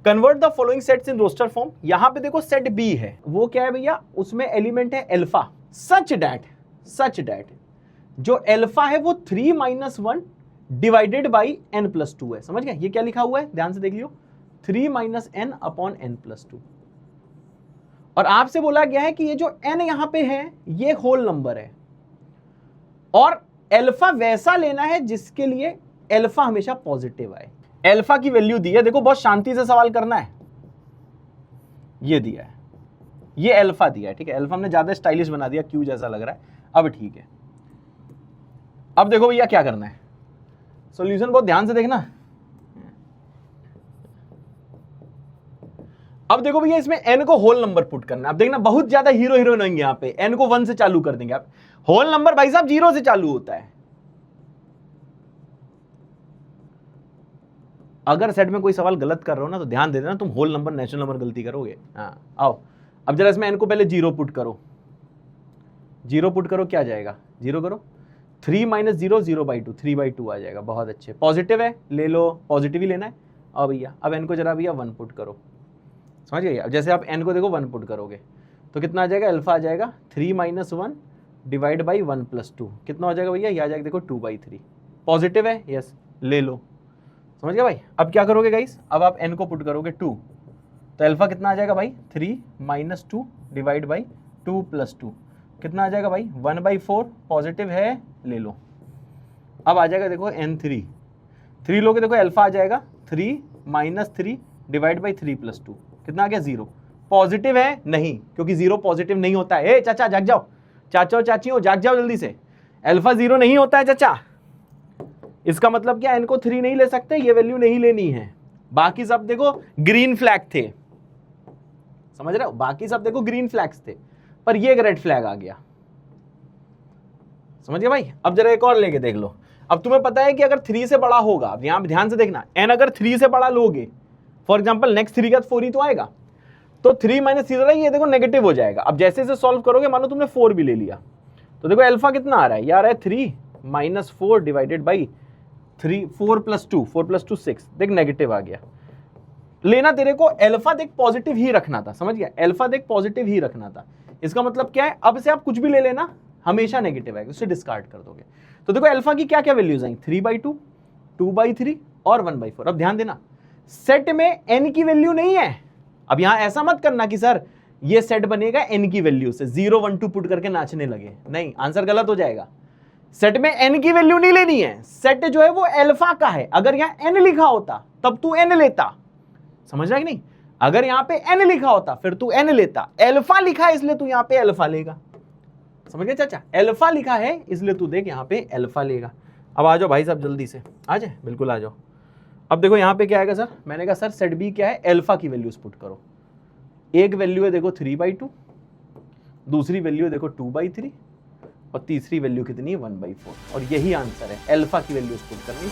Convert the following sets in roster form. यहां पे देखो सेट बी है, वो क्या है भैया, उसमें एलिमेंट है अल्फा, सच दैट जो अल्फा है वो 3 - 1 डिवाइडेड बाई n+2 है। समझ गए? ये क्या लिखा हुआ है, ध्यान से देख लियो, 3 - n/n+2। और आपसे बोला गया है कि ये जो n यहां पे है ये होल नंबर है, और अल्फा वैसा लेना है जिसके लिए अल्फा हमेशा पॉजिटिव आए। अल्फा की वैल्यू दी है, देखो बहुत शांति से सवाल करना है। ये दिया है, ये अल्फा दिया है, ठीक है। अल्फा हमने ज्यादा स्टाइलिश बना दिया, क्यू जैसा लग रहा है, अब ठीक है। अब देखो भैया क्या करना है, सॉल्यूशन बहुत ध्यान से देखना। अब देखो भैया इसमें n को होल नंबर पुट करना है। अब देखना बहुत ज्यादा हीरो नहीं, यहां पे n को 1 से चालू कर देंगे आप। होल नंबर भाई साहब 0 से चालू होता है। अगर सेट में कोई सवाल गलत कर रहे हो ना तो ध्यान दे देना, तुम होल नंबर नेचुरल नंबर गलती करोगे। हाँ आओ, अब जरा इसमें n को पहले 0 पुट करो, 0 पुट करो, क्या जाएगा, 0 करो, 3 - 0 0/2, 3/2 आ जाएगा। बहुत अच्छे, पॉजिटिव है, ले लो, पॉजिटिव ही लेना है। अब भैया अब n को जरा भैया 1 पुट करो, समझ गए? अब जैसे आप n को देखो 1 पुट करोगे तो कितना आ जाएगा, अल्फा आ जाएगा 3 - 1 डिवाइड बाई 1+2, कितना हो जाएगा भैया, ये आ जाएगा देखो 2/3। पॉजिटिव है, यस, ले लो, समझ गया भाई? अब क्या करोगे गाइस, अब आप n को पुट करोगे 2, तो अल्फा कितना आ जाएगा भाई, 3 - 2 डिवाइड बाई 2+2, कितना आ जाएगा भाई, 1/4, पॉजिटिव है, ले लो। अब आ जाएगा देखो n3, 3 लोगे देखो अल्फा आ जाएगा 3 - 3 डिवाइड बाई 3+2, कितना आ गया, 0। पॉजिटिव है नहीं, क्योंकि 0 पॉजिटिव नहीं होता है। ए चाचा जाग जाओ, चाचा चाचियों जाग जाओ जल्दी से, अल्फा 0 नहीं होता है चाचा। इसका मतलब क्या, n को 3 नहीं ले सकते, ये वैल्यू नहीं लेनी है। बाकी सब देखो ग्रीन फ्लैग थे, समझ रहे हो, बाकी सब देखो ग्रीन फ्लैग्स थे, पर ये एक रेड फ्लैग आ गया, समझ गए भाई? अब जरा एक और लेके देख लो। अब तुम्हें पता है कि अगर 3 से बड़ा होगा, अब यहां ध्यान से देखना, n अगर 3 से बड़ा लोगे, फॉर एग्जाम्पल नेक्स्ट 3 का 4 ही तो आएगा, तो 3 - 3 ये देखो नेगेटिव हो जाएगा। अब जैसे इसे सॉल्व करोगे, मानो तुमने 4 भी ले लिया, तो देखो अल्फा कितना आ रहा है, यार है 3 - 4 डिवाइडेड बाई 3, 4+2 6, देख नेगेटिव आ गया। लेना तेरे को अल्फा देख पॉजिटिव ही रखना था, समझ गया? अल्फा देख पॉजिटिव ही रखना था। इसका मतलब क्या है, अब से आप कुछ भी ले लेना हमेशा नेगेटिव आएगा, उससे डिस्कार्ड कर दोगे। तो देखो अल्फा की क्या क्या वैल्यूज आई, 3/2, 2/3 और 1/4। अब ध्यान देना, सेट में n की वैल्यू नहीं है। अब यहां ऐसा मत करना कि सर ये सेट बनेगा n की वैल्यू से, 0 1 2 पुट करके नाचने लगे, नहीं, आंसर गलत हो जाएगा। सेट में n की वैल्यू नहीं लेनी है, सेट जो है वो अल्फा का है। अगर यहां n लिखा होता तब तू n लेता, समझ रहा है कि नहीं? अगर यहां पे n लिखा होता फिर तू n लेता, अल्फा लिखा है इसलिए तू यहां पे अल्फा लेगा, समझ गए चाचा? अल्फा लिखा है इसलिए तू देख यहां पे अल्फा लेगा। अब आ जाओ भाई साहब जल्दी से, आ जाए, बिल्कुल आ जाओ। अब देखो यहां पे क्या आएगा सर, मैंने कहा सर सेट बी क्या है, अल्फा की वैल्यूज पुट करो। एक वैल्यू है देखो 3/2, दूसरी वैल्यू है देखो 2/3, और तीसरी वैल्यू कितनी है, 1/4, और यही आंसर है, अल्फा की वैल्यूज पुट करनी।